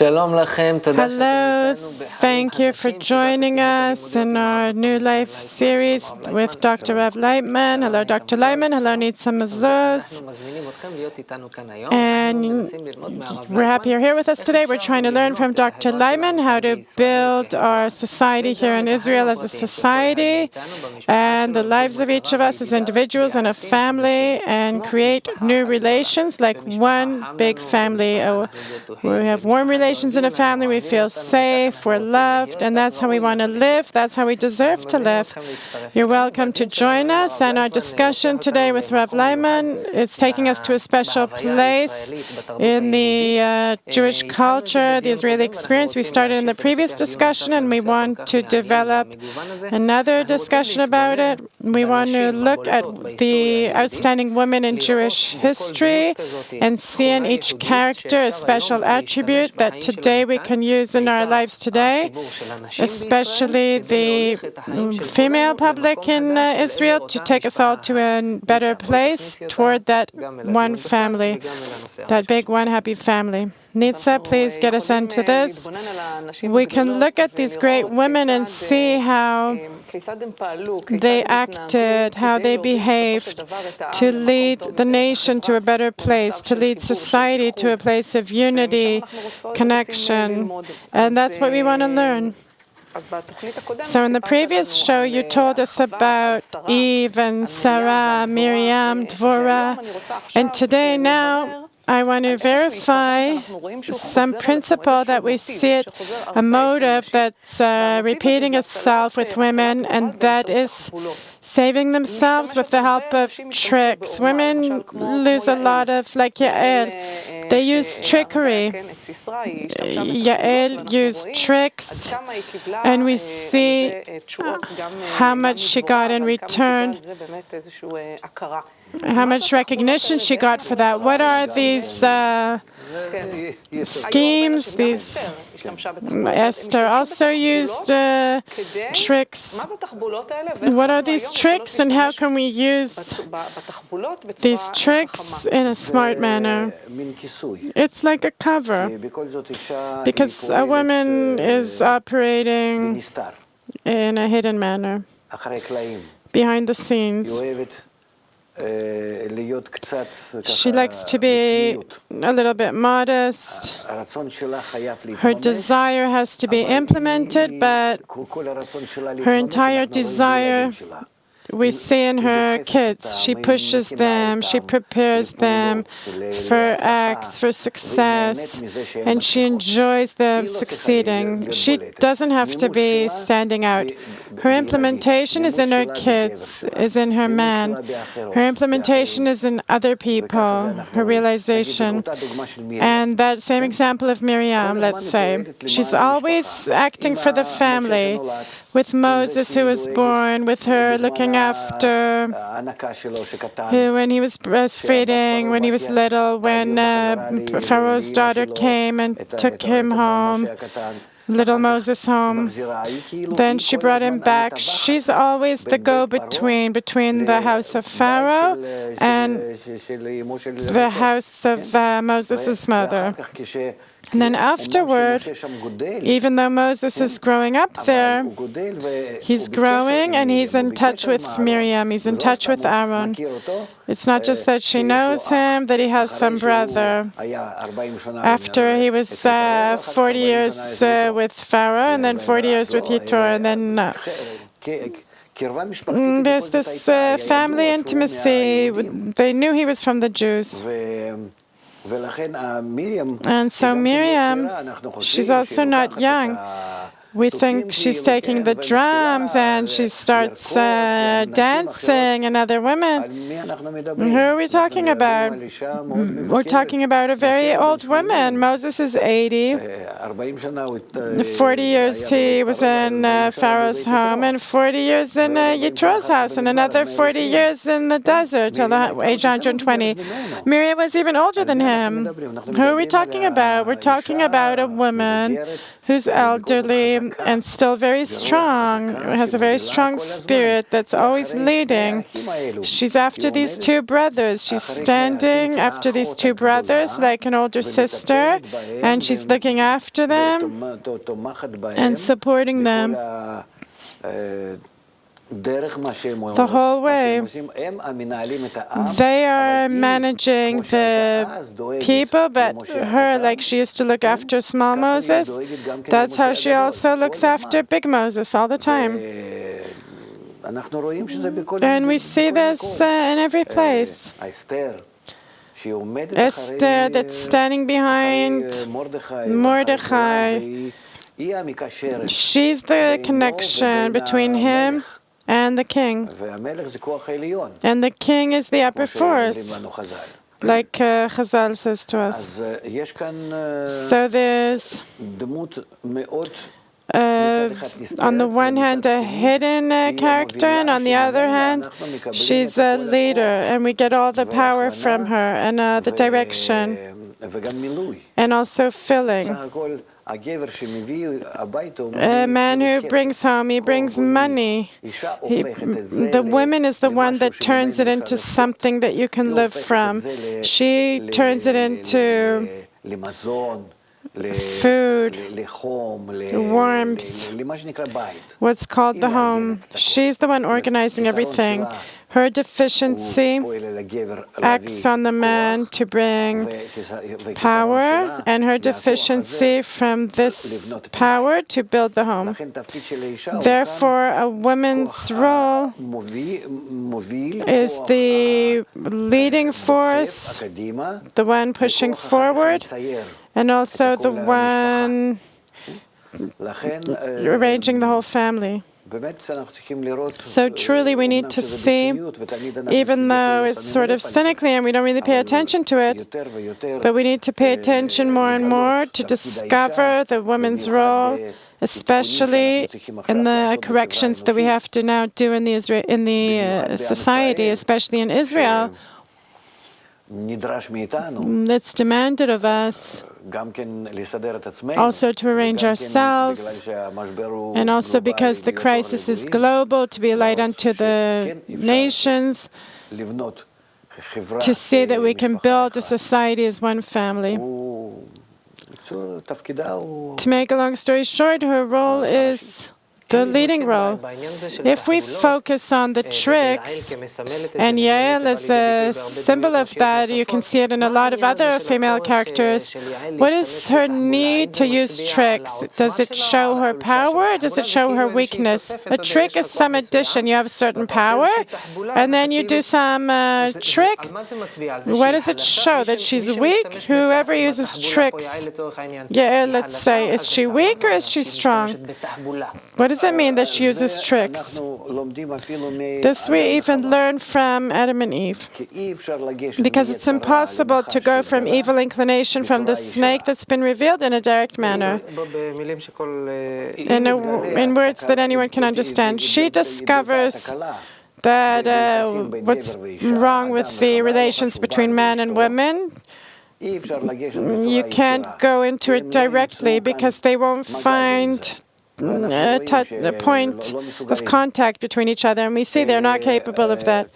Hello, thank you for joining us in our New Life series with Dr. Rav Laitman. Hello, Dr. Laitman. Hello, Nitza Mazuz. And we're happy you're here with us today. We're trying to learn from Dr. Laitman how to build our society here in Israel as a society and the lives of each of us as individuals and a family and create new relations like one big family. We have warm relations in a family, we feel safe, we're loved, and that's how we want to live, that's how we deserve to live. You're welcome to join us, and our discussion today with Rav Laitman, it's taking us to a special place in the Jewish culture, the Israeli experience. We started in the previous discussion, and we want to develop another discussion about it. We want to look at the outstanding women in Jewish history and see in each character a special attribute that today we can use in our lives today, especially the female public in Israel, to take us all to a better place toward that one family, that big one happy family. Nitza, please get us into this. We can look at these great women and see how they acted, how they behaved to lead the nation to a better place, to lead society to a place of unity, connection. And that's what we want to learn. So in the previous show, you told us about Eve and Sarah, Miriam, Dvorah, and today, now, I want to verify some principle that we see it, a motive that's repeating itself with women, and that is saving themselves with the help of tricks. Women lose a lot of, like Yael, they use trickery. Yael used tricks, and we see how much she got in return, how much recognition she got for that. What are these schemes? Esther also used tricks. What are these tricks, and how can we use these tricks in a smart manner? It's like a cover, because a woman is operating in a hidden manner, behind the scenes. She likes to be a little bit modest. Her desire has to be implemented, but her entire desire we see in her kids. She pushes them, she prepares them for acts, for success, and she enjoys them succeeding. She doesn't have to be standing out. Her implementation is in her kids, is in her man. Her implementation is in other people, her realization. And that same example of Miriam, let's say, she's always acting for the family. With Moses, who was born, with her looking after who, when he was breastfeeding, when he was little, when Pharaoh's daughter came and took him home, little Moses home. Then she brought him back. She's always the go-between between the house of Pharaoh and the house of Moses' mother. And then afterward, even though Moses is growing up there, he's growing and he's in touch with Miriam, he's in touch with Aaron. It's not just that she knows him, that he has some brother. After he was 40 years with Pharaoh, and then 40 years with Yitro, and then there's this family intimacy. They knew he was from the Jews. And so Miriam, she's also not young. We think she's taking the drums and she starts dancing, and other women. Who are we talking about? We're talking about a very old woman. Moses is 80. 40 years he was in Pharaoh's home, and 40 years in Yitro's house, and another 40 years in the desert till the age 120. Miriam was even older than him. Who are we talking about? We're talking about a woman who's elderly and still very strong, has a very strong spirit that's always leading. She's after these two brothers. She's standing after these two brothers like an older sister, and she's looking after them and supporting them the whole way. They are managing the people, but her, like she used to look after small Moses, that's how she also looks after big Moses all the time. And we see this in every place. Esther, that's standing behind Mordechai, she's the connection between him and the king. And the king is the upper force, like Chazal says to us. So there's, on the one hand, a hidden character, and on the other hand, she's a leader, and we get all the power from her, and the direction, and also filling. A man who brings home, he brings money. The woman is the one that turns it into something that you can live from. She turns it into food, warmth, what's called the home. She's the one organizing everything. Her deficiency acts on the man to bring power, and her deficiency from this power to build the home. Therefore, a woman's role is the leading force, the one pushing forward, and also the one arranging the whole family. So truly we need to see, even though it's sort of cynically and we don't really pay attention to it, but we need to pay attention more and more to discover the woman's role, especially in the corrections that we have to now do in the society, especially in Israel. It's demanded of us also to arrange ourselves, and also because the crisis is global, to be a light unto the nations, to see that we can build a society as one family. To make a long story short, her role is the leading role. If we focus on the tricks, and Yael is a symbol of that, you can see it in a lot of other female characters. What is her need to use tricks? Does it show her power, or does it show her weakness? A trick is some addition. You have a certain power, and then you do some trick. What does it show? That she's weak? Whoever uses tricks, Yael, let's say, is she weak or is she strong? What does it mean that she uses tricks? This we even learn from Adam and Eve. Because it's impossible to go from evil inclination, from the snake that's been revealed, in a direct manner, in words that anyone can understand. She discovers that what's wrong with the relations between men and women. You can't go into it directly because they won't find a point of contact between each other, and we see they're not capable of that.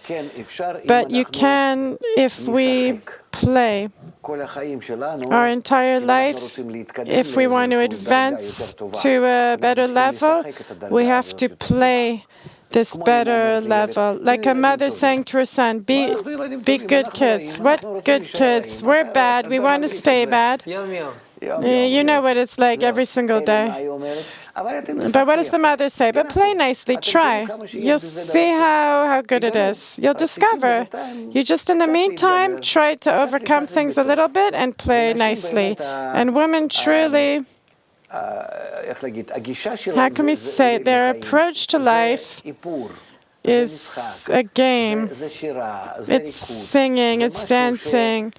But you can, if we play our entire life, if we want to advance to a better level, we have to play this better level. Like a mother saying to her son, be good kids. What good kids? We're bad. We want to stay bad. You know what it's like every single day. But what does the mother say? But play nicely, try. You'll see how good it is. You'll discover. You just, in the meantime, try to overcome things a little bit and play nicely. And women truly, how can we say, their approach to life is a game. It's singing, it's dancing.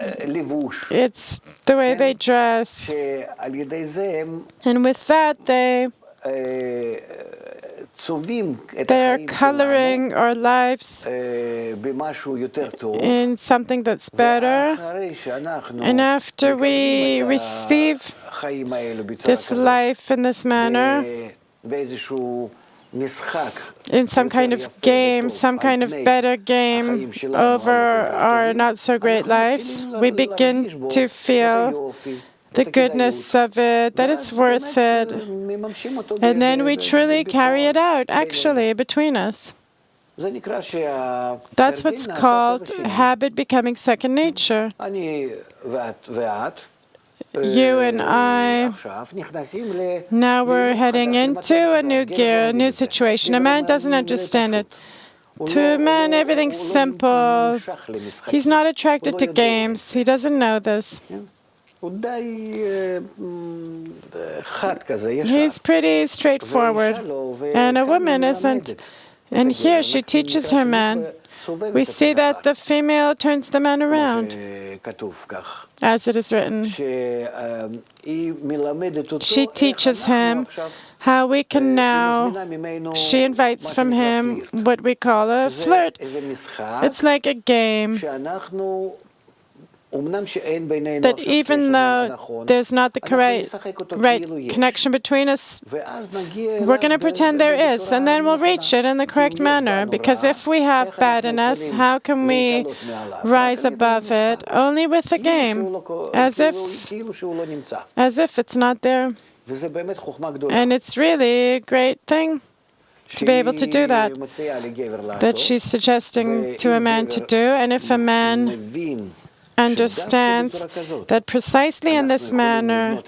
It's the way they dress. And with that, they are coloring our lives in something that's better. And after we receive this life in this manner, in some kind of game, some kind of better game over our not-so-great lives, we begin to feel the goodness of it, that it's worth it. And then we truly carry it out, actually, between us. That's what's called habit becoming second nature. You and I, now we're heading into a new gear, a new situation. A man doesn't understand it. To a man, everything's simple. He's not attracted to games. He doesn't know this. He's pretty straightforward, and a woman isn't. And here she teaches her man. We see that the female turns the man around, as it is written. She teaches him how we can now, she invites from him what we call a flirt. It's like a game. That even though there's not the right connection between us, we're going to pretend there is, and then we'll reach it in the correct manner. Because if we have bad in us, how can we rise above it? Only with the game, as if it's not there. And it's really a great thing to be able to do that she's suggesting to a man to do. And if a man understands that precisely in this manner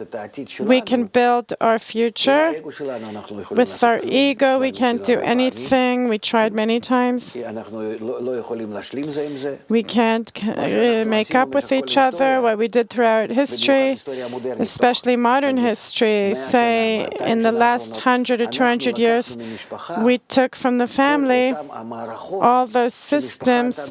we can build our future. With our ego, we can't do anything. We tried many times. We can't make up with each other what we did throughout history, especially modern history. Say, in the last 100 or 200 years, we took from the family all those systems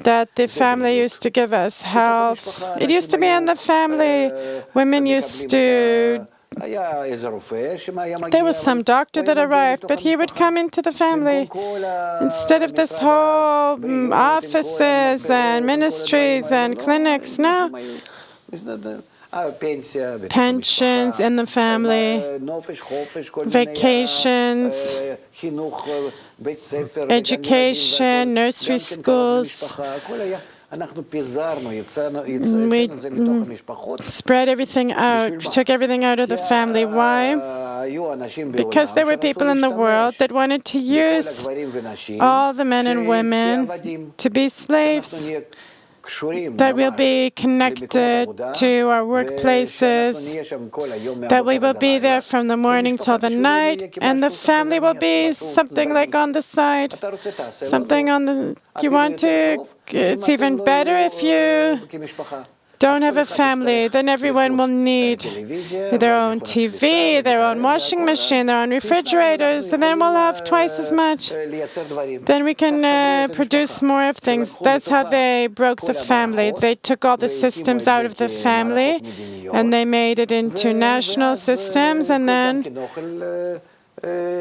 that the family used to give us. Health. It used to be in the family. Women used to... There was some doctor that arrived, but he would come into the family. Instead of this whole offices and ministries and clinics, now pensions in the family, vacations, education, nursery schools. We spread everything out, took everything out of the family. Why? Because there were people in the world that wanted to use all the men and women to be slaves, that we'll be connected to our workplaces, that we will be there from the morning till the night, and the family will be something like on the side, something on the... You want to... It's even better if you don't have a family, then everyone will need their own TV, their own washing machine, their own refrigerators, and then we'll have twice as much. Then we can produce more of things. That's how they broke the family. They took all the systems out of the family, and they made it into national systems, and then you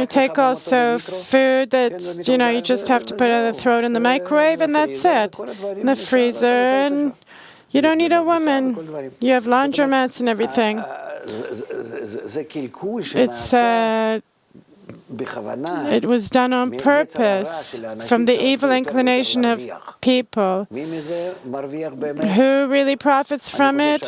take also food that's, you just have to put it, throw it in the microwave, and that's it. In the freezer, and you don't need a woman. You have laundromats and everything. It was done on purpose from the evil inclination of people. Who really profits from it?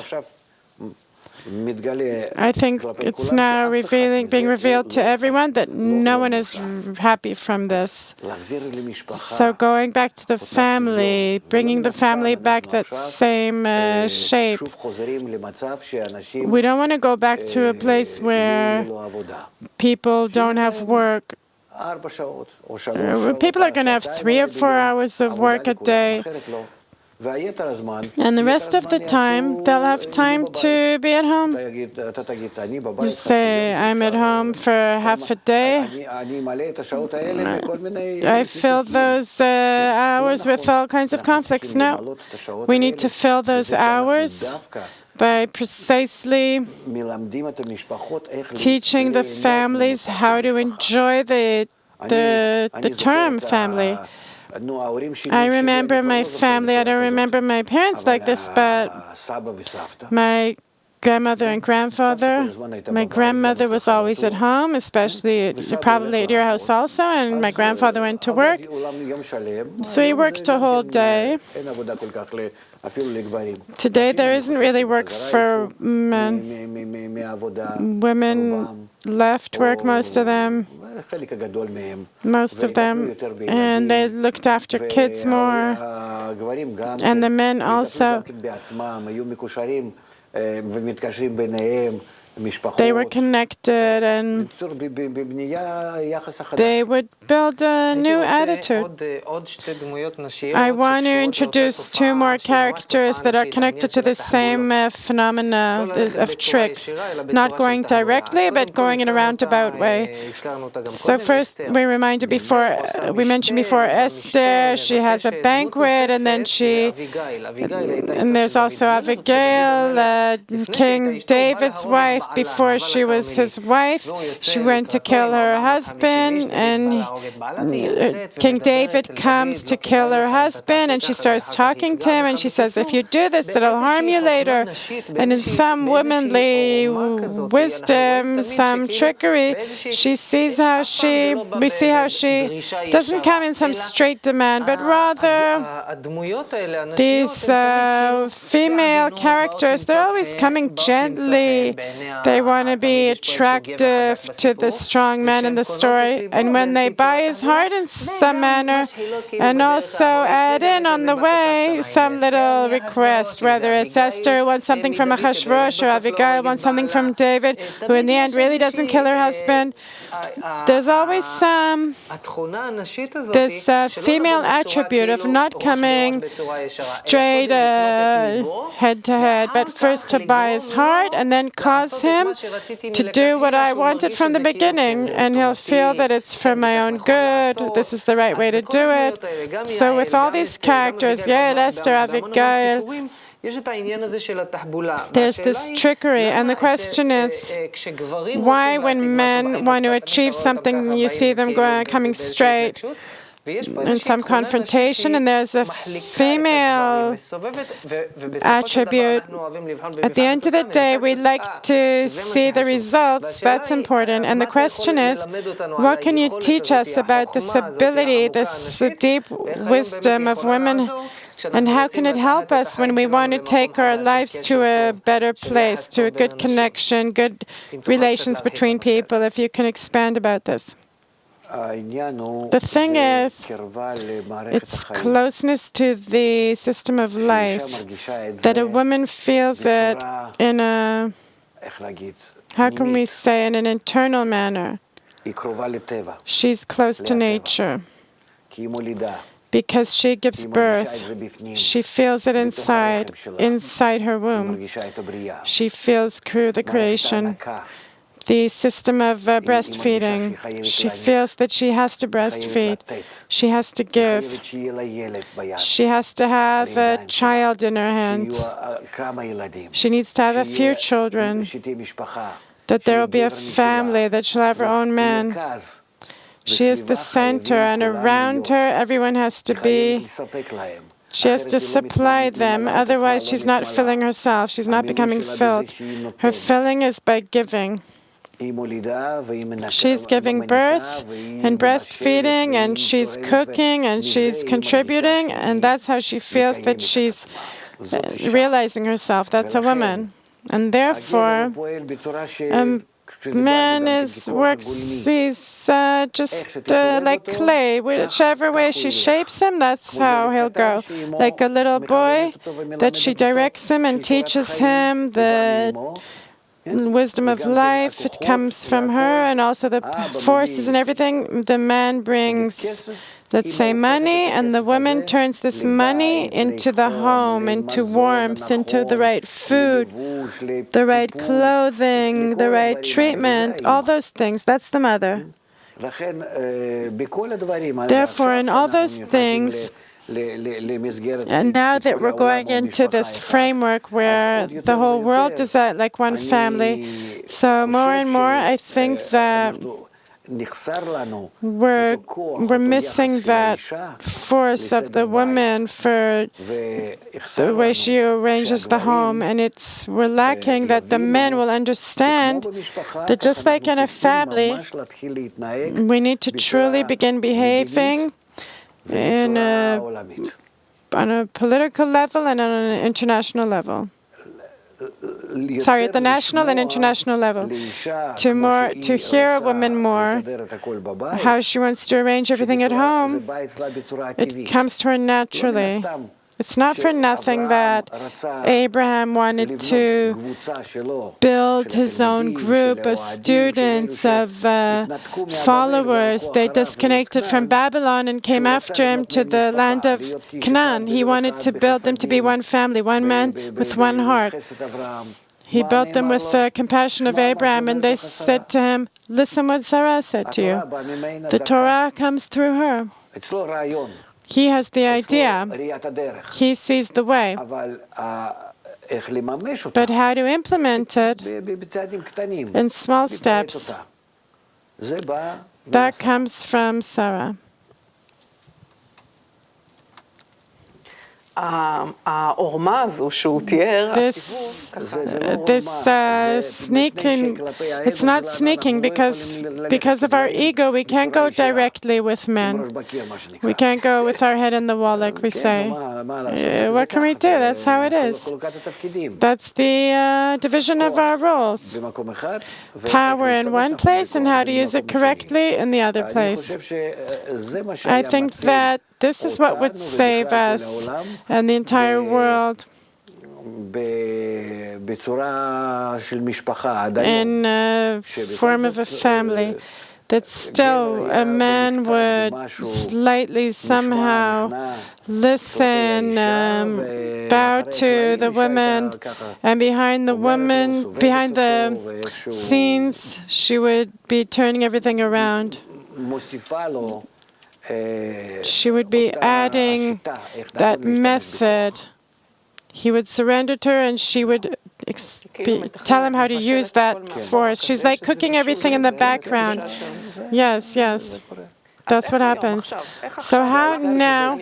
I think it's now being revealed to everyone that no one is happy from this. So going back to the family, bringing the family back that same shape. We don't want to go back to a place where people don't have work. People are going to have 3 or 4 hours of work a day. And the rest of the time, they'll have time to be at home. You say, I'm at home for half a day. I fill those hours with all kinds of conflicts. No, we need to fill those hours by precisely teaching the families how to enjoy the term family. I remember my family. I don't remember my parents like this, but my grandmother and grandfather. My grandmother was always at home, especially probably at your house also, and my grandfather went to work. So he worked a whole day. Today there isn't really work for men. Women left work, most of them, and they looked after kids more. And the men also, they were connected, and they would build a new attitude. I want to introduce two more characters that are connected to the same phenomena of tricks, not going directly, but going in a roundabout way. So first, we mentioned before Esther. She has a banquet, and then and there's also Abigail, King David's wife. Before she was his wife, she went to kill her husband, and King David comes to kill her husband, and she starts talking to him, and she says, if you do this, it'll harm you later. And in some womanly wisdom, some trickery, we see how she doesn't come in some straight demand, but rather these female characters, they're always coming gently. They want to be attractive to the strong man in the story, and when they buy his heart in some manner, and also add in on the way some little request, whether it's Esther who wants something from Achashverosh or Abigail wants something from David, who in the end really doesn't kill her husband. There's always this female attribute of not coming straight head to head, but first to buy his heart and then cause him to do what I wanted from the beginning, and he'll feel that it's for my own good. This is the right way to do it. So with all these characters, Yael, Esther, Abigail, there's this trickery, and the question is, why when men want to achieve something, you see them coming straight in some confrontation, and there's a female attribute. At the end of the day, we like to see the results. That's important. And the question is, what can you teach us about this ability, this deep wisdom of women? And how can it help us when we want to take our lives to a better place, to a good connection, good relations between people? If you can expand about this. The thing is, it's closeness to the system of life, that a woman feels it in a, how can we say, in an internal manner. She's close to nature. Because she gives birth, she feels it inside her womb. She feels through the creation, the system of breastfeeding. She feels that she has to breastfeed. She has to give. She has to have a child in her hands. She needs to have a few children, that there will be a family, that she'll have her own man. She is the center, and around her, everyone has to be. She has to supply them, otherwise she's not filling herself. She's not becoming filled. Her filling is by giving. She's giving birth and breastfeeding, and she's cooking, and she's contributing, and that's how she feels that she's realizing herself. That's a woman. And therefore, man works, he's just like clay. Whichever way she shapes him, that's how he'll go. Like a little boy, that she directs him and teaches him the wisdom of life. It comes from her, and also the forces and everything. The man brings, let's say, money, and the woman turns this money into the home, into warmth, into the right food, the right clothing, the right treatment, all those things. That's the mother. Therefore, in all those things, and now that we're going into this framework where the whole world is like one family, so more and more I think that we're missing that force of the woman for the way she arranges the home, and we're lacking that the men will understand that just like in a family, we need to truly begin behaving on a political level and on an international level. Sorry, at the national and international level, to hear a woman more, how she wants to arrange everything at home, it comes to her naturally. It's not for nothing that Abraham wanted to build his own group of students, of followers. They disconnected from Babylon and came after him to the land of Canaan. He wanted to build them to be one family, one man with one heart. He built them with the compassion of Abraham, and they said to him, listen what Sarah said to you. The Torah comes through her. He has the idea. He sees the way. But how to implement it in small steps, that comes from Sarah. This sneaking, it's not sneaking because of our ego, we can't go directly with men. We can't go with our head in the wall, like we say. What can we do? That's how it is. That's the division of our roles. Power in one place and how to use it correctly in the other place. I think that this is what would save us and the entire world in a form of a family. That still a man would slightly somehow listen, bow to the woman, and behind the scenes, she would be turning everything around. She would be adding that method. He would surrender to her, and she would tell him how to use that force. She's like cooking everything in the background. Yes, yes. That's what happens. So how now?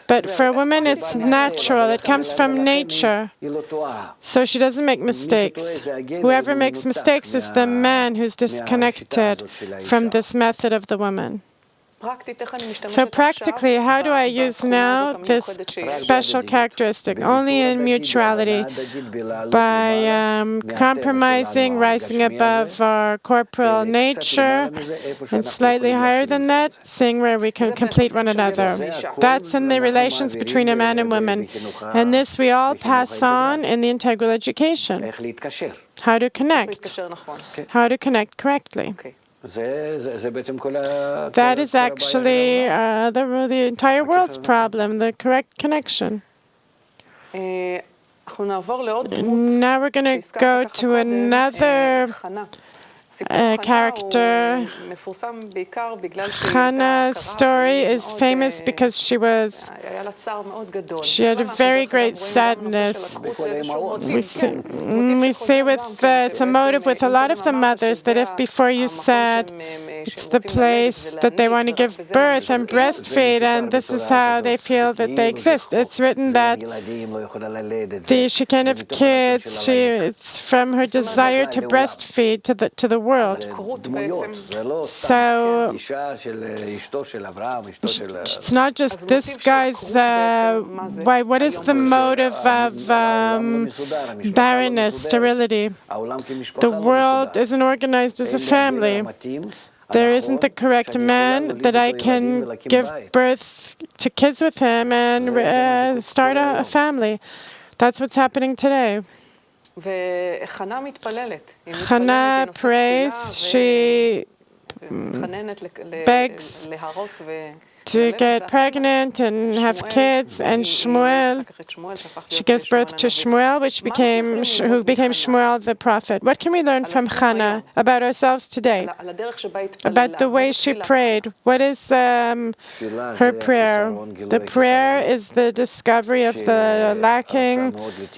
But for a woman, it's natural. It comes from nature. So she doesn't make mistakes. Whoever makes mistakes is the man who's disconnected from this method of the woman. So practically, how do I use now this special characteristic? Only in mutuality, by compromising, rising above our corporal nature, and slightly higher than that, seeing where we can complete one another. That's in the relations between a man and woman. And this we all pass on in the integral education. How to connect. How to connect correctly. That is actually the entire world's problem, the correct connection. Now we're going to go to another character. Hannah's story is famous because she had a very great sadness. We say it's a motive with a lot of the mothers that if before you said it's the place that they want to give birth and breastfeed, and this is how they feel that they exist. It's written that she can't have kids. It's from her desire to breastfeed to the world. So it's not just this guy's. What is the motive of barrenness, sterility? The world isn't organized as a family. There isn't the correct man that I can give birth to kids with him and start a family. That's what's happening today. Hannah prays, she begs to get pregnant and have kids, and Shmuel, she gives birth to Shmuel, who became Shmuel the prophet. What can we learn from Hannah about ourselves today? About the way she prayed. What is her prayer? The prayer is the discovery of the lacking,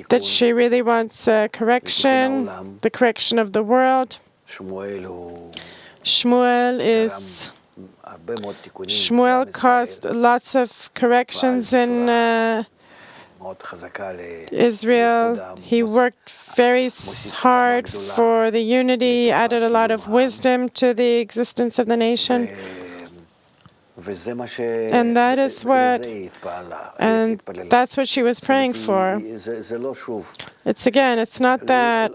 that she really wants correction, the correction of the world. Shmuel caused lots of corrections in Israel. He worked very hard for the unity, added a lot of wisdom to the existence of the nation. And that's what she was praying for. It's not that,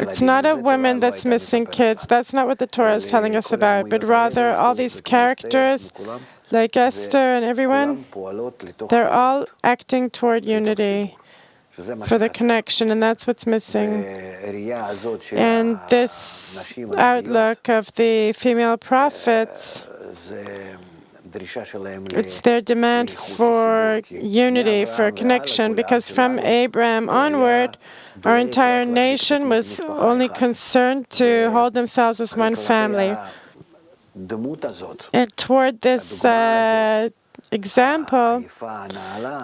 it's not a woman that's missing kids. That's not what the Torah is telling us about, but rather all these characters, like Esther and everyone, they're all acting toward unity for the connection, and that's what's missing. And this outlook of the female prophets, it's their demand for unity, for connection, because from Abraham onward, our entire nation was only concerned to hold themselves as one family. And toward this example,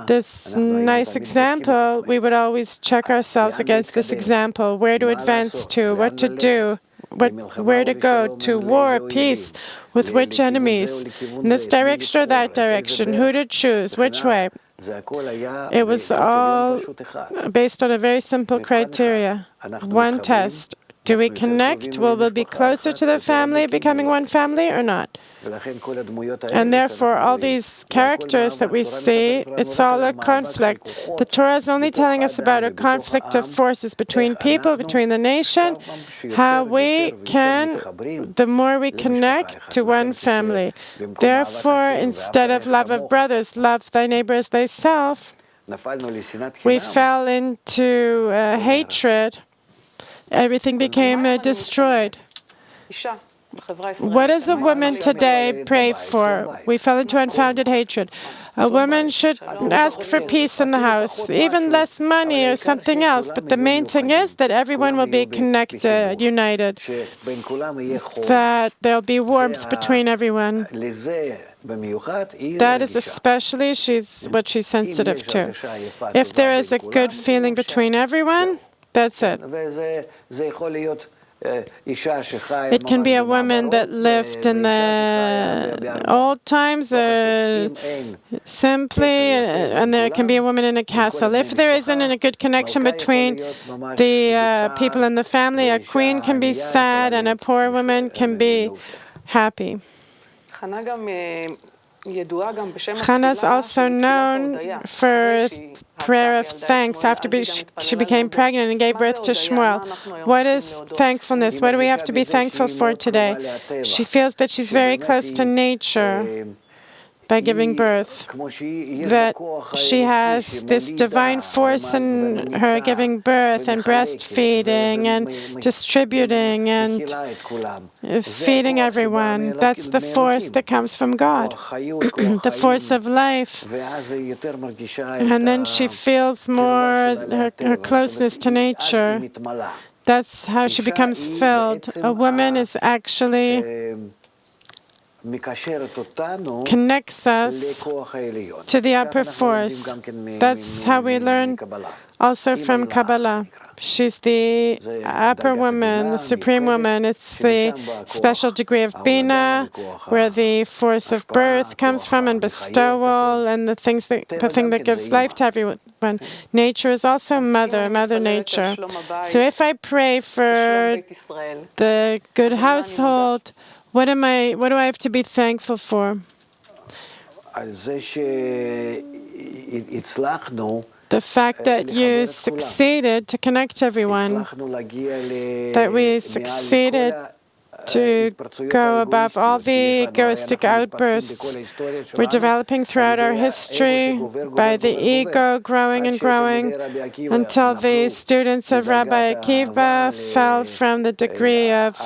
this nice example, we would always check ourselves against this example, where to advance to, what to do, where to go, to war, peace, with which enemies, in this direction or that direction, who to choose, which way. It was all based on a very simple criteria, one test. Do we connect? Will we be closer to the family, becoming one family, or not? And therefore, all these characters that we see, it's all a conflict. The Torah is only telling us about a conflict of forces between people, between the nation, how we can, the more we connect to one family. Therefore, instead of love of brothers, love thy neighbor as thyself, we fell into hatred. Everything became destroyed. What does a woman today pray for? We fell into unfounded hatred. A woman should ask for peace in the house, even less money or something else. But the main thing is that everyone will be connected, united, that there'll be warmth between everyone. That is especially what she's sensitive to. If there is a good feeling between everyone, that's it. It can be a woman that lived in the old times, simply, and there can be a woman in a castle. If there isn't a good connection between the people in the family, a queen can be sad and a poor woman can be happy. Hannah is also known for prayer of thanks after she became pregnant and gave birth to Shmuel. What is thankfulness? What do we have to be thankful for today? She feels that she's very close to nature by giving birth, that she has this divine force in her giving birth and breastfeeding and distributing and feeding everyone. That's the force that comes from God, the force of life. And then she feels more her closeness to nature. That's how she becomes filled. A woman is actually connects us to the upper force. That's how we learn also from Kabbalah. She's the upper woman, the supreme woman. It's the special degree of Bina, where the force of birth comes from, and bestowal, and the thing that gives life to everyone. Nature is also Mother Nature. So if I pray for the good household, what do I have to be thankful for? The fact that you succeeded to connect everyone, that we succeeded to go above all the egoistic outbursts we're developing throughout our history by the ego growing and growing until the students of Rabbi Akiva fell from the degree of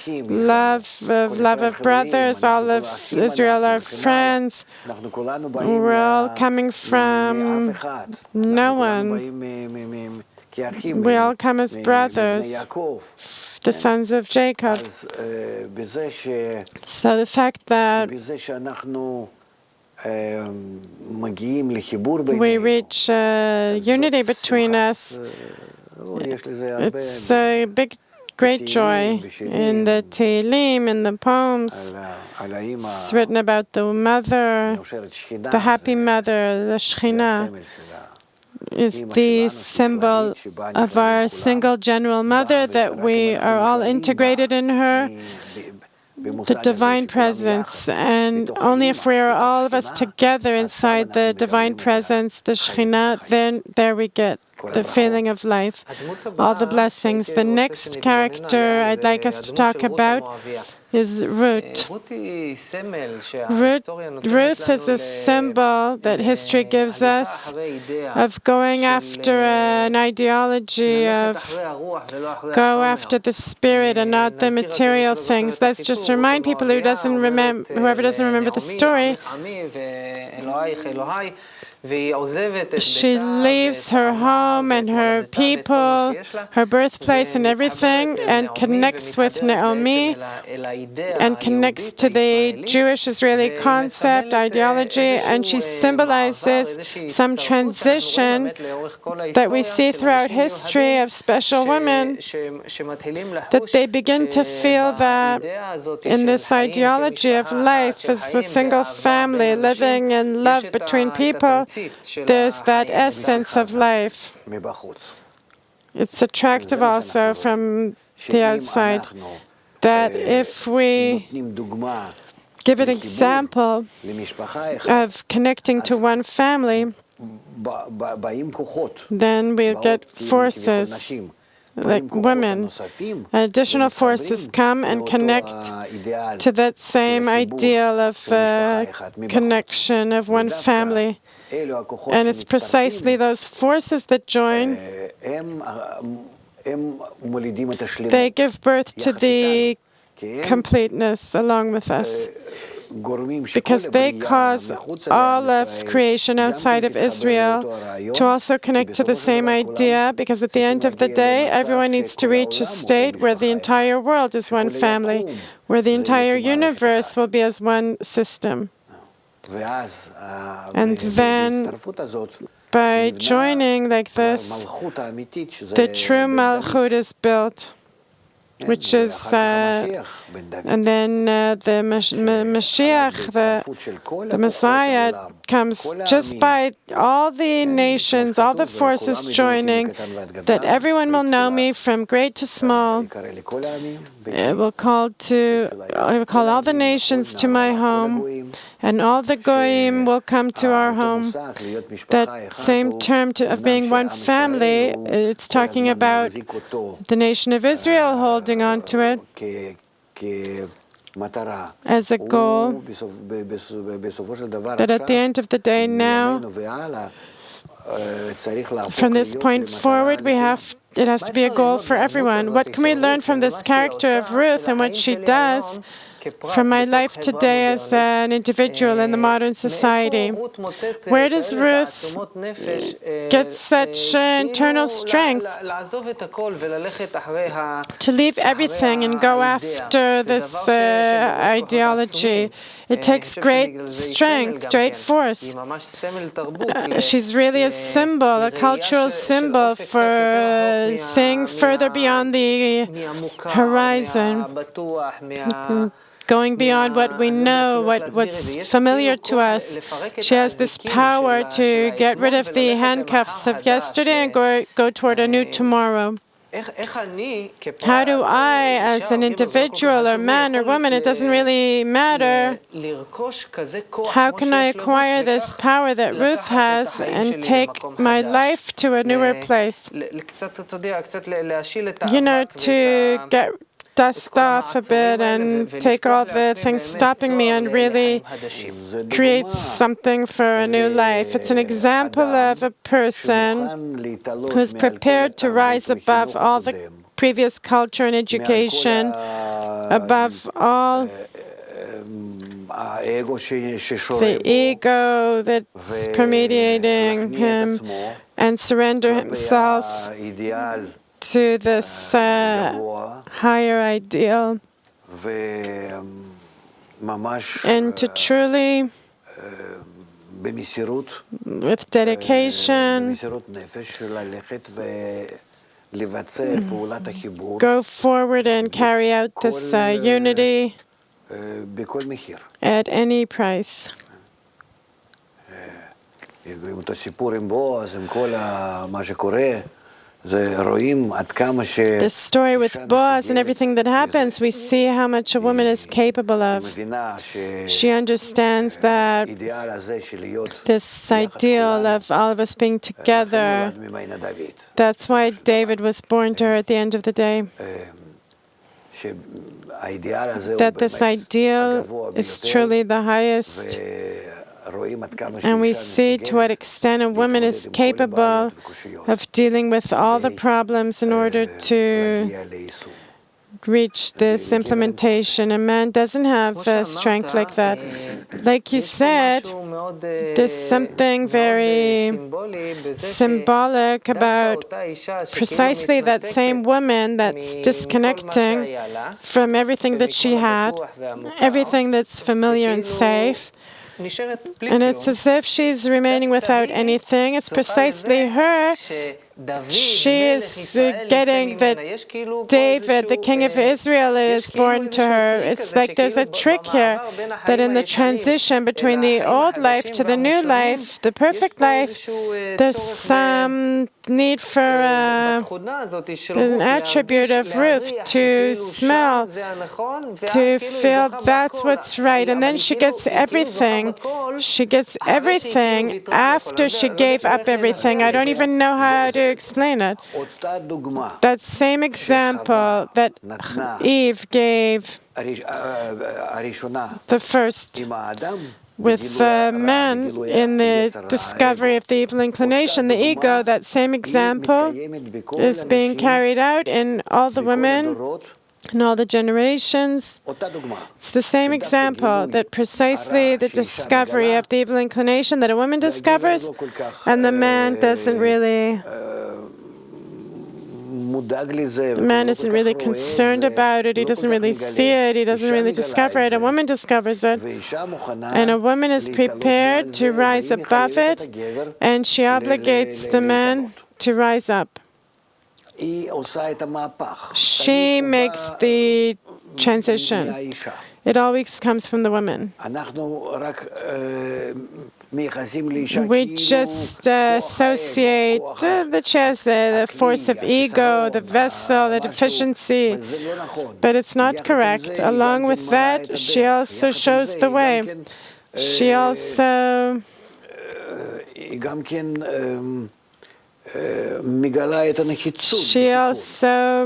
love of brothers. All of Israel are friends. We're all coming from no one. We all come as brothers, the sons of Jacob. So the fact that we reach unity between us, it's a big great joy in the Tehillim, in the poems. It's written about the mother, the happy mother, the Shekhinah, is the symbol of our single general mother, that we are all integrated in her, the divine presence. And only if we are all of us together inside the divine presence, the Shekhinah, then there we get the feeling of life, all the blessings. The next character I'd like us to talk about is Ruth. Ruth is a symbol that history gives us of going after an ideology of go after the spirit and not the material things. Let's just remind people whoever doesn't remember the story. She leaves her home and her people, her birthplace and everything, and connects with Naomi and connects to the Jewish-Israeli concept, ideology, and she symbolizes some transition that we see throughout history of special women, that they begin to feel that in this ideology of life as a single family, living in love between people, there's that essence of life. It's attractive also from the outside, that if we give an example of connecting to one family, then we'll get forces, like women. Additional forces come and connect to that same ideal of connection of one family. And it's precisely those forces that join. They give birth to the completeness along with us, because they cause all of creation outside of Israel to also connect to the same idea, because at the end of the day, everyone needs to reach a state where the entire world is one family, where the entire universe will be as one system. And then, by joining like this, the true Malchut is built, which is, and then the Mashiach, the Messiah, comes just by all the nations, all the forces joining, that everyone will know me from great to small. It will call all the nations to my home, and all the Goyim will come to our home. That same term of being one family, it's talking about the nation of Israel holding on to it as a goal, that at the end of the day now, from this point forward, it has to be a goal for everyone. What can we learn from this character of Ruth and what she does from my life today as an individual in the modern society? Where does Ruth get such internal strength to leave everything and go after this ideology? It takes great strength, great force. She's really a symbol, a cultural symbol for seeing further beyond the horizon, going beyond what we know, what's familiar to us. She has this power to get rid of the handcuffs of yesterday and go toward a new tomorrow. How do I, as an individual or man or woman, it doesn't really matter, how can I acquire this power that Ruth has and take my life to a newer place? To get dust off a bit and take all the things stopping me and really create something for a new life. It's an example of a person who's prepared to rise above all the previous culture and education, above all the ego that's permeating him, and surrender himself to this higher ideal, and to truly, with dedication, go forward and carry out this unity at any price. The story with Boaz and everything that happens, we see how much a woman is capable of. She understands that this ideal of all of us being together, that's why David was born to her at the end of the day. That this ideal is truly the highest. And we see to what extent a woman is capable of dealing with all the problems in order to reach this implementation. A man doesn't have strength like that. Like you said, there's something very symbolic about precisely that same woman that's disconnecting from everything that she had, everything that's familiar and safe. And it's as if she's remaining without anything. It's precisely her. She is getting that David, the king of Israel, is born to her. It's like there's a trick here, that in the transition between the old life to the new life, the perfect life, there's some need for an attribute of Ruth to smell, to feel that's what's right. And then she gets everything. She gets everything after she gave up everything. I don't even know how to explain it. That same example that Eve gave, the first, with man in the discovery of the evil inclination, the ego, that same example is being carried out in all the women, in all the generations. It's the same example, that precisely the discovery of the evil inclination that a woman discovers, and the man doesn't really... The man isn't really concerned about it. He doesn't really see it. He doesn't really discover it. A woman discovers it. And a woman is prepared to rise above it, and she obligates the man to rise up. She makes the transition. It always comes from the woman. We just associate the chest, the force of ego, the vessel, the deficiency. But it's not correct. Along with that, she also shows the way. She also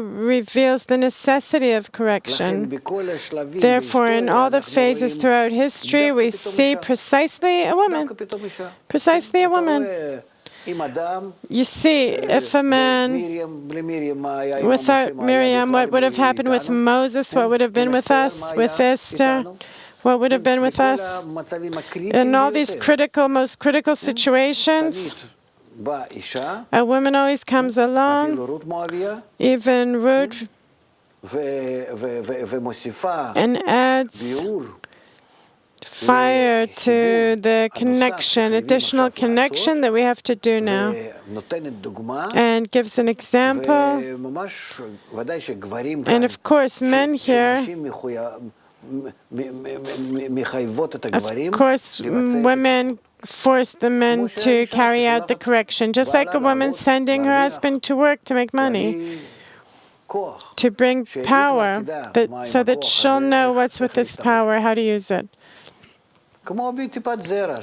reveals the necessity of correction. Therefore, in all the phases throughout history, we see precisely a woman. Precisely a woman. You see, if a man, without Miriam, what would have happened with Moses? What would have been with us? With Esther? What would have been with us? In all these most critical situations, a woman always comes along, even Ruth, and adds fire to the connection, additional connection that we have to do now, and gives an example. And of course, men here, of course, women force the men to carry out the correction, just like a woman sending her husband to work to make money, to bring power, so that she'll know what's with this power, how to use it.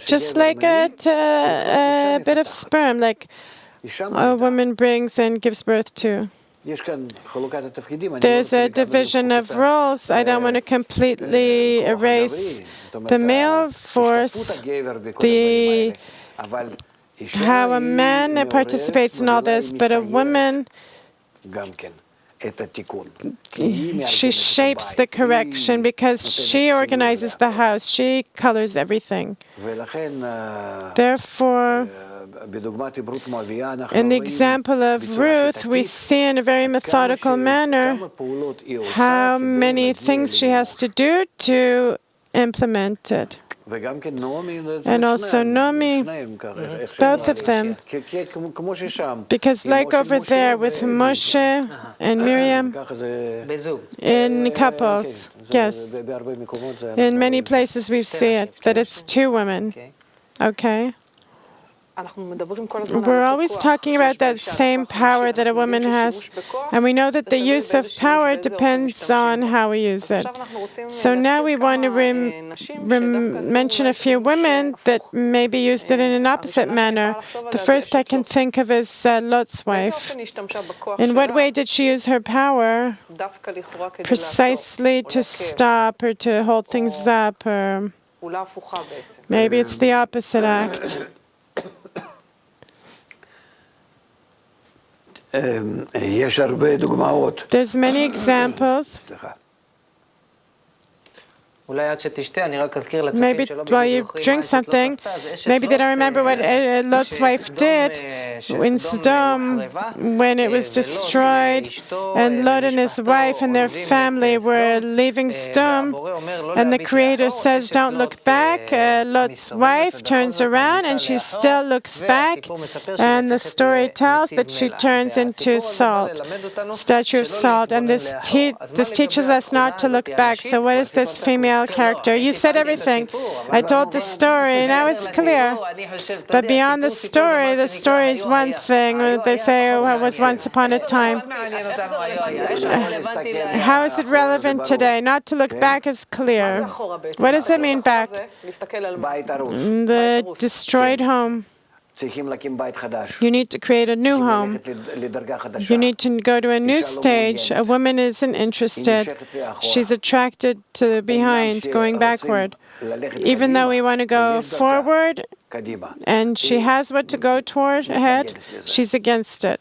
Just like a bit of sperm, like a woman brings and gives birth to. There's a division of roles. I don't want to completely erase the male force, how a man participates in all this, but a woman, she shapes the correction because she organizes the house, she colors everything. Therefore, in the example of Ruth, we see in a very methodical manner how many things she has to do to implement it. and also Nomi, both of them. Because like over there with Moshe and Miriam, in couples, yes. In many places we see it, that it's two women. Okay? We're always talking about that same power that a woman has, and we know that the use of power depends on how we use it. So now we want to mention a few women that maybe used it in an opposite manner. The first I can think of is Lot's wife. In what way did she use her power? Precisely to stop or to hold things up, or maybe it's the opposite act. There's many examples. Maybe while you drink something, maybe they don't remember what Lot's wife did in Sodom when it was destroyed, and Lot and his wife and their family were leaving Sodom, and the Creator says, don't look back. Lot's wife turns around and she still looks back, and the story tells that she turns into salt, statue of salt, and this teaches us not to look back. So what is this female character? You said everything. I told the story. Now it's clear. But beyond the story is one thing. They say, oh, it was once upon a time. How is it relevant today? Not to look back is clear. What does it mean back? The destroyed home. You need to create a new home. You need to go to a new stage. A woman isn't interested. She's attracted to the behind, going backward. Even though we want to go forward, and she has what to go toward ahead, she's against it.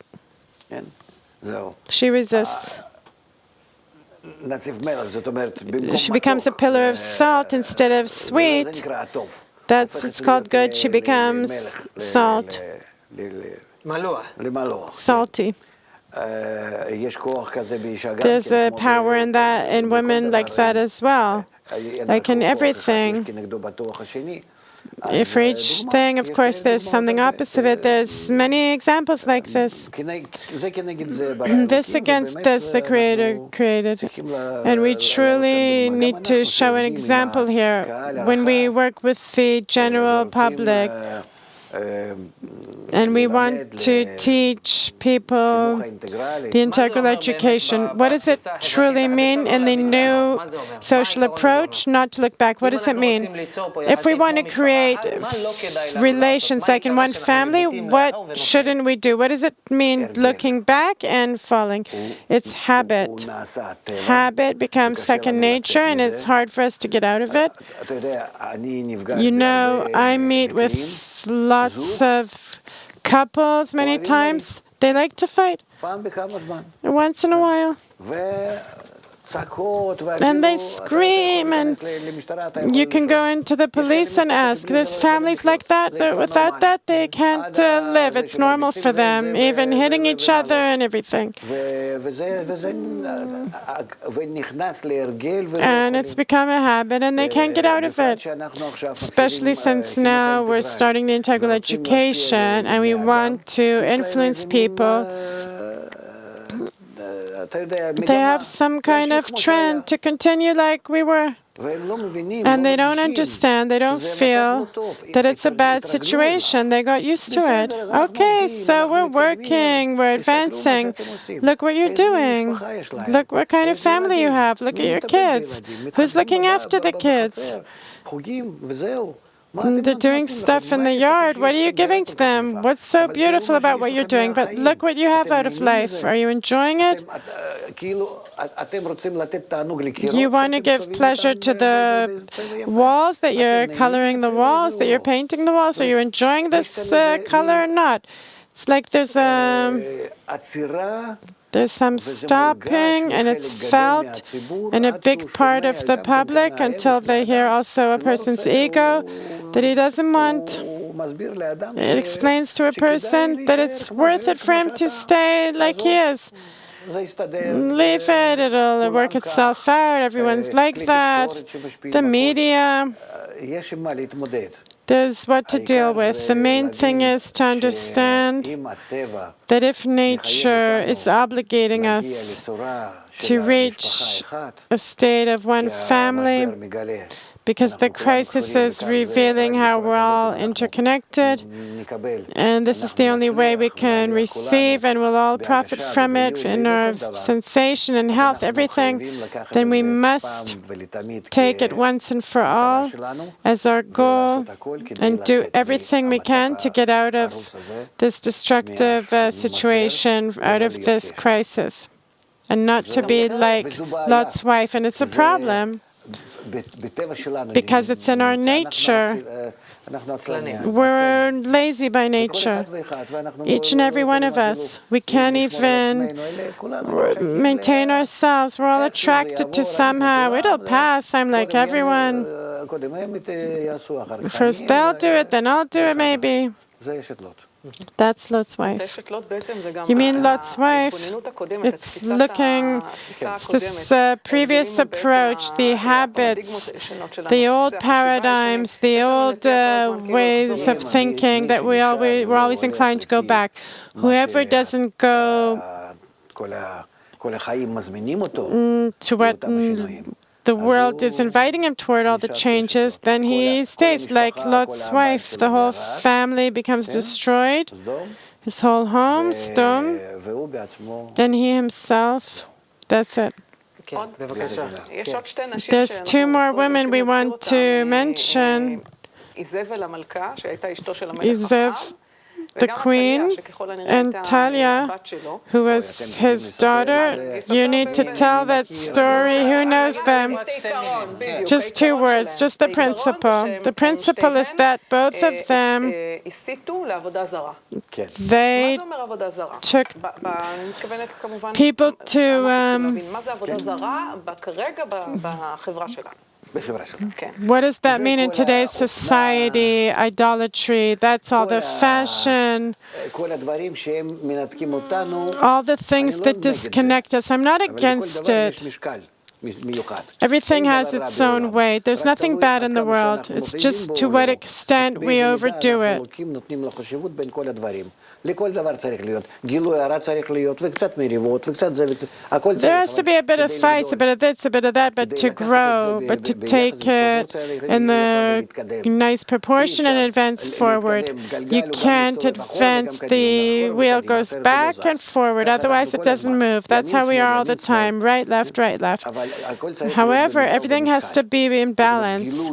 She resists. She becomes a pillar of salt instead of sweet. That's what's called good. She becomes salt. Salty. There's a power in that, in women like that as well. Like in everything. For each thing, of course, there's something opposite of it. There's many examples like this. This against this, the Creator created. And we truly need to show an example here when we work with the general public. And we want to teach people the integral education. What does it truly mean in the new social approach? Not to look back. What does it mean? If we want to create relations like in one family, what shouldn't we do? What does it mean looking back and falling? It's habit. Habit becomes second nature, and it's hard for us to get out of it. You know, I meet with lots of couples many times. They like to fight once in a while. And they scream, and you can go into the police and ask. There's families like that. Without that, they can't live. It's normal for them, even hitting each other and everything. And it's become a habit, and they can't get out of it. Especially since now we're starting the integral education, and we want to influence people. They have some kind of trend to continue like we were. And they don't understand, they don't feel that it's a bad situation. They got used to it. Okay, so we're working, we're advancing. Look what you're doing. Look what kind of family you have. Look at your kids. Who's looking after the kids? They're doing stuff in the yard. What are you giving to them? What's so beautiful about what you're doing? But look what you have out of life. Are you enjoying it? You want to give pleasure to the walls, that you're coloring the walls, that you're painting the walls? Are you enjoying this color or not? It's like there's some stopping, and it's felt in a big part of the public until they hear also a person's ego that he doesn't want. It explains to a person that it's worth it for him to stay like he is. leave it, it'll work itself out, everyone's like that. The media, there's what to deal with. The main thing is to understand that if nature is obligating us to reach a state of one family, because the crisis is revealing how we're all interconnected, and this is the only way we can receive, and we'll all profit from it in our sensation and health, everything, then we must take it once and for all as our goal and do everything we can to get out of this destructive situation, out of this crisis, and not to be like Lot's wife. And it's a problem, because it's in our nature. We're lazy by nature, each and every one of us. We can't even maintain ourselves. We're all attracted to somehow. It'll pass. I'm like everyone. First they'll do it, then I'll do it maybe. That's Lot's wife. You mean Lot's wife? It's this previous approach, the habits, the old paradigms, the old ways of thinking that we're always inclined to go back. Whoever doesn't go to what the world is inviting him toward, all the changes, then he stays like Lot's wife. The whole family becomes destroyed, his whole home, Sdom, then he himself, that's it. There's two more women we want to mention. Izev, the queen, and Talia, who was his daughter. You need to tell that story. Who knows them? Just two words, just the principle. The principle is that both of them, they took people to what does that mean in today's society? Idolatry, that's all the fashion, all the things that disconnect us. I'm not against it. Everything has its own way. There's nothing bad in the world. It's just to what extent we overdo it. There has to be a bit of fights, a bit of this, a bit of that, but to grow, but to take it in the nice proportion and advance forward. You can't advance, the wheel goes back and forward, otherwise it doesn't move. That's how we are all the time, right, left, right, left. However, everything has to be in balance,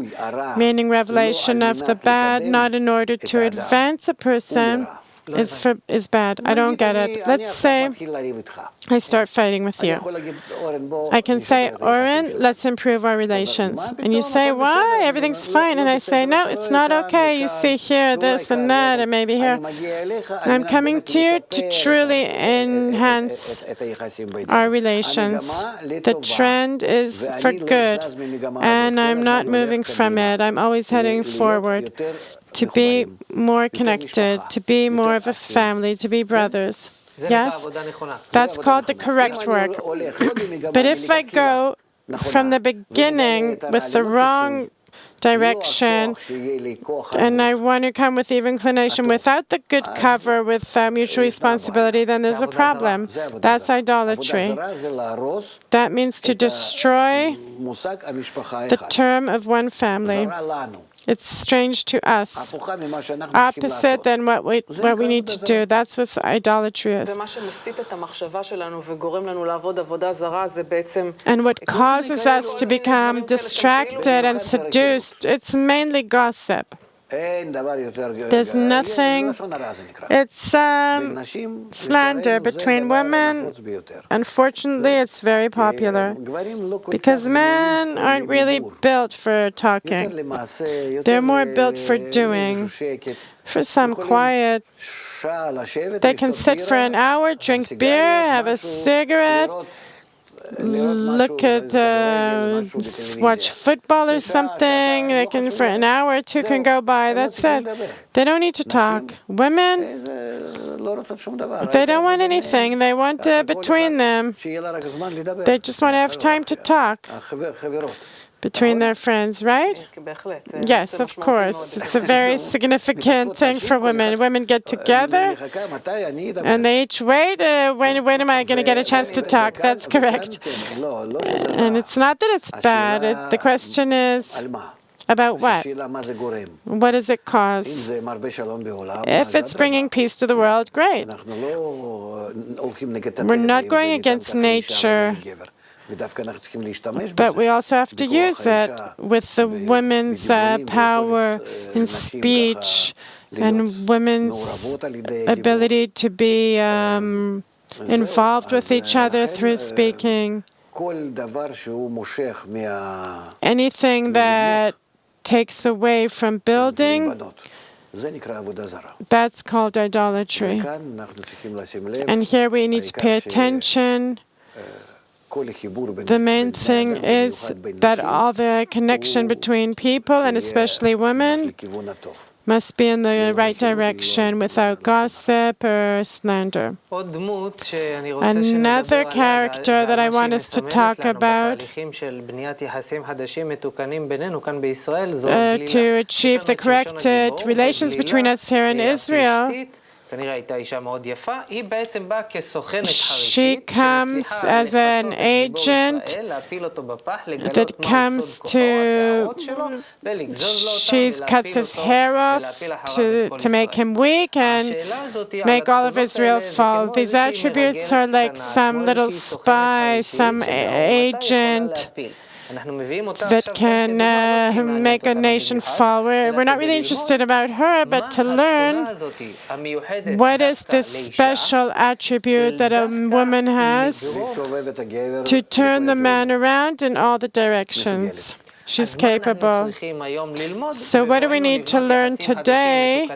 meaning revelation of the bad, not in order to advance a person, is bad. I don't get it. Let's say I start fighting with you. I can say, Oren, let's improve our relations. And you say, why? Everything's fine. And I say, no, it's not okay. You see here, this and that, and maybe here. I'm coming to you to truly enhance our relations. The trend is for good, and I'm not moving from it. I'm always heading forward, to be more connected, to be more of a family, to be brothers. Yes? That's called the correct work. But if I go from the beginning with the wrong direction, and I want to come with evil inclination without the good cover, with mutual responsibility, then there's a problem. That's idolatry. That means to destroy the term of one family. It's strange to us, opposite than what we need to do. That's what idolatry is. And what causes us to become distracted and seduced, it's mainly gossip. There's nothing, it's slander between women. Unfortunately, it's very popular because men aren't really built for talking. They're more built for doing, for some quiet. They can sit for an hour, drink beer, have a cigarette, look at, watch football or something. They can, for an hour or two can go by. That's it. They don't need to talk. Women, they don't want anything. They want between them. They just want to have time to talk between their friends, right? Yes, of course. It's a very significant thing for women. Women get together and they each wait, when am I going to get a chance to talk? That's correct. And it's not that it's bad. The question is, about what? What does it cause? If it's bringing peace to the world, great. We're not going against nature. But we also have to use it with the women's power in speech and women's ability to be involved with each other through speaking. Anything that takes away from building, that's called idolatry. And here we need to pay attention. The main thing is that all the connection between people, and especially women, must be in the right direction without gossip or slander. Another character that I want us to talk about to achieve the corrected relations between us here in Israel, she comes as an agent that comes to, she cuts his hair off to make him weak and make all of Israel fall. These attributes are like some little spy, some agent that can make a nation fall. We're not really interested about her, but to learn what is this special attribute that a woman has to turn the man around in all the directions. She's capable. So what do we need to learn today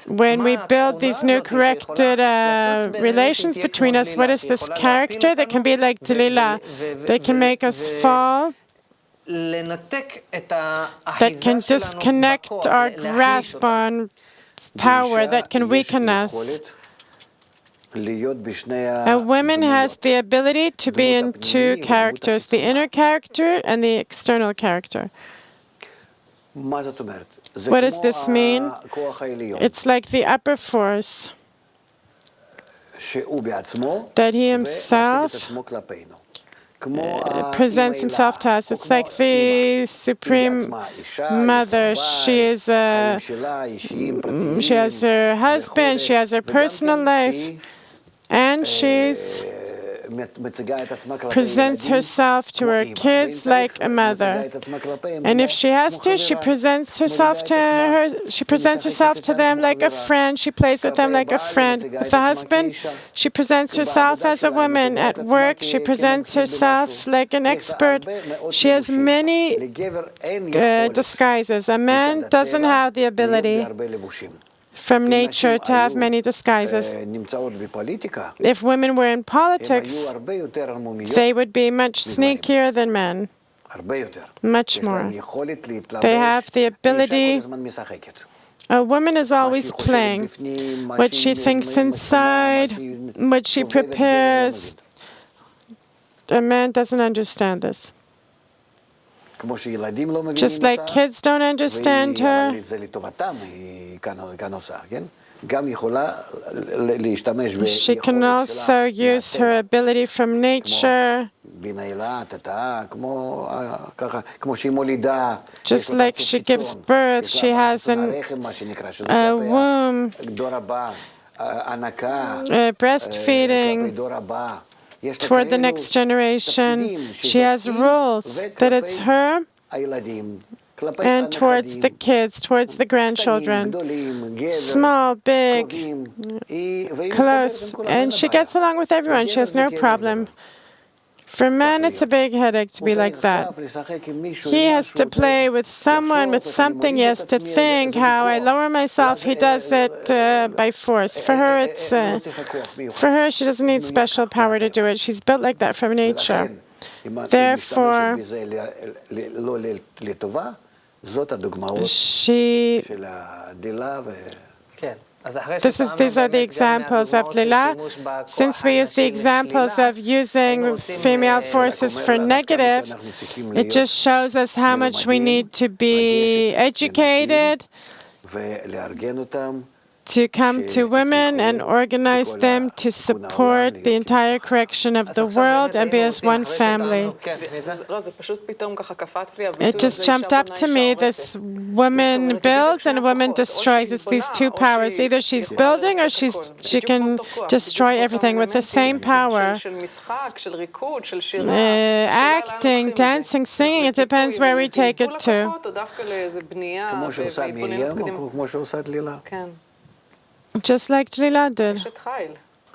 when we build these new corrected relations between us? What is this character that can be like Delilah, that can make us fall, that can disconnect our grasp on power, that can weaken us? A woman has the ability to be in two characters, the inner character and the external character. What does this mean? It's like the upper force that he himself presents himself to us. It's like the Supreme Mother. She has her husband, she has her personal life, and she presents herself to her kids like a mother. And if she has to, she presents herself to them like a friend. She plays with them like a friend. With the husband, she presents herself as a woman. At work, she presents herself like an expert. She has many disguises. A man doesn't have the ability from nature to have many disguises. If women were in politics, they would be much sneakier than men. Much more. They have the ability. A woman is always playing. What she thinks inside, what she prepares. A man doesn't understand this. Just like kids don't understand her, she can also use her ability from nature, just like she gives birth. She has a womb, breastfeeding. Toward the next generation, she has rules that it's her, and towards the kids, towards the grandchildren, small, big, close, and she gets along with everyone. She has no problem. For men, it's a big headache to be like that. He has to play with someone, with something. He has to think how I lower myself. He does it by force. For her, she doesn't need special power to do it. She's built like that from nature. Therefore, these are the examples of Lila. Since we use the examples of using female forces for negative, it just shows us how much we need to be educated, to come to women and organize them to support the entire correction of the world and be as one family. It just jumped up to me, this woman builds and a woman destroys. It's these two powers. Either she's building or she can destroy everything with the same power. Acting, dancing, singing, it depends where we take it to. Just like Lila did.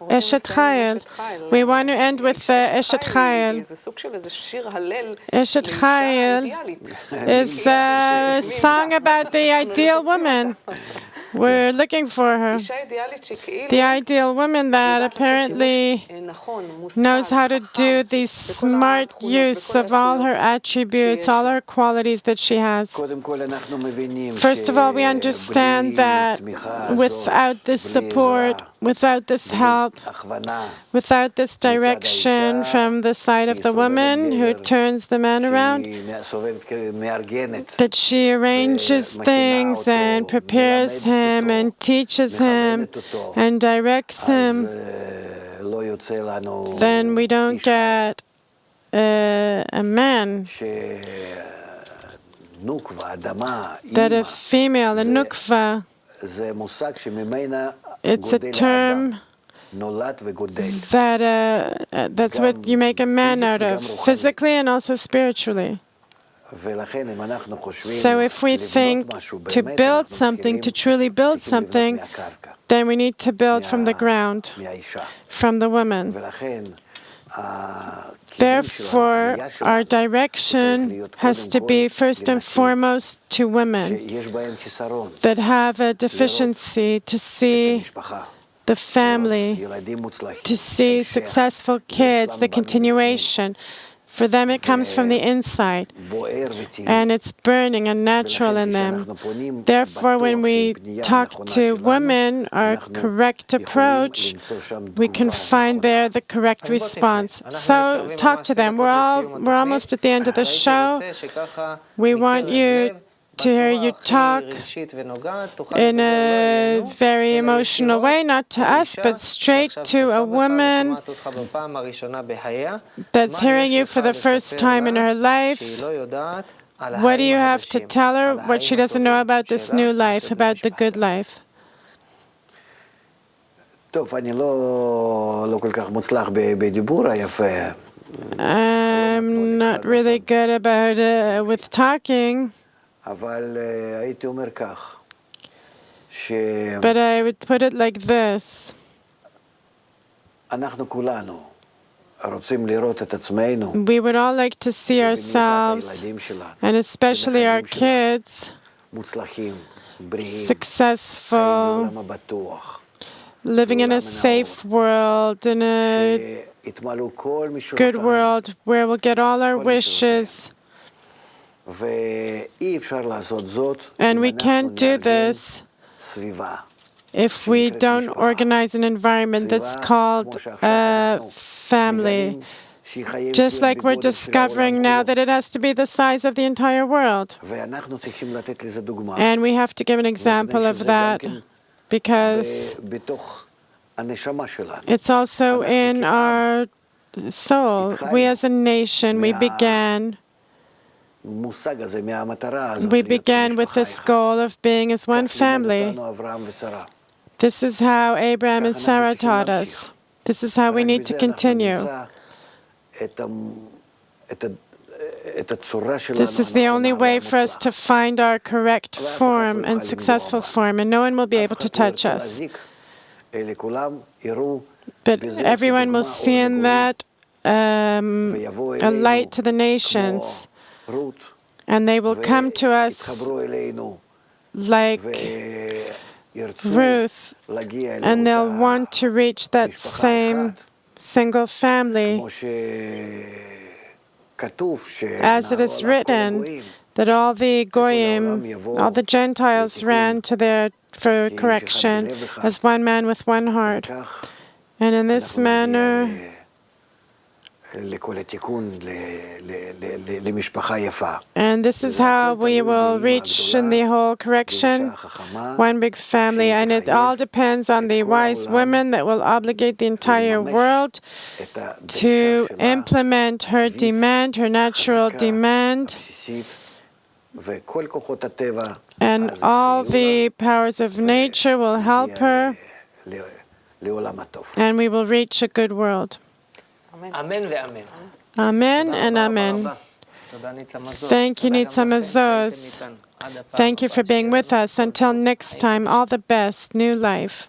Eshet Chayil. We want to end with Eshet Chayil. Eshet Chayil is a song about the ideal woman. We're looking for her. The ideal woman that apparently knows how to do the smart use of all her attributes, all her qualities that she has. First of all, we understand that without this support, without this help, without this direction from the side of the woman who turns the man around, that she arranges things and prepares him and teaches him and directs him, then we don't get a man. That a female, a nukva, it's a term that's what you make a man out of, physically and also spiritually. So if we think to build something, to truly build something, then we need to build from the ground, from the woman. Therefore, our direction has to be first and foremost to women that have a deficiency, to see the family, to see successful kids, the continuation. For them, it comes from the inside, and it's burning and natural in them. Therefore, when we talk to women, our correct approach, we can find there the correct response. So talk to them. We're almost at the end of the show. We want you to hear you talk in a very emotional way, not to us, but straight to a woman that's hearing you for the first time in her life. What do you have to tell her, what she doesn't know about this new life, about the good life? I'm not really good about with talking. But I would put it like this. We would all like to see ourselves, and especially our kids, successful, living in a safe world, in a good world where we'll get all our wishes. And we can't do this if we don't organize an environment that's called a family. Just like we're discovering now that it has to be the size of the entire world. And we have to give an example of that because it's also in our soul. We as a nation, we began with this goal of being as one family. This is how Abraham and Sarah taught us. This is how we need to continue. This is the only way for us to find our correct form and successful form, and no one will be able to touch us. But everyone will see in that a light to the nations, and they will come to us like Ruth, and they'll want to reach that same single family, as it is written, that all the Goyim, all the Gentiles ran to there for correction as one man with one heart. And in this manner, and this is how we will reach in the whole correction, one big family. And it all depends on the wise women that will obligate the entire world to implement her demand, her natural demand. And all the powers of nature will help her, and we will reach a good world. Amen and amen. Thank you, Nitzan Mazos. Thank you for being with us. Until next time, all the best. New life.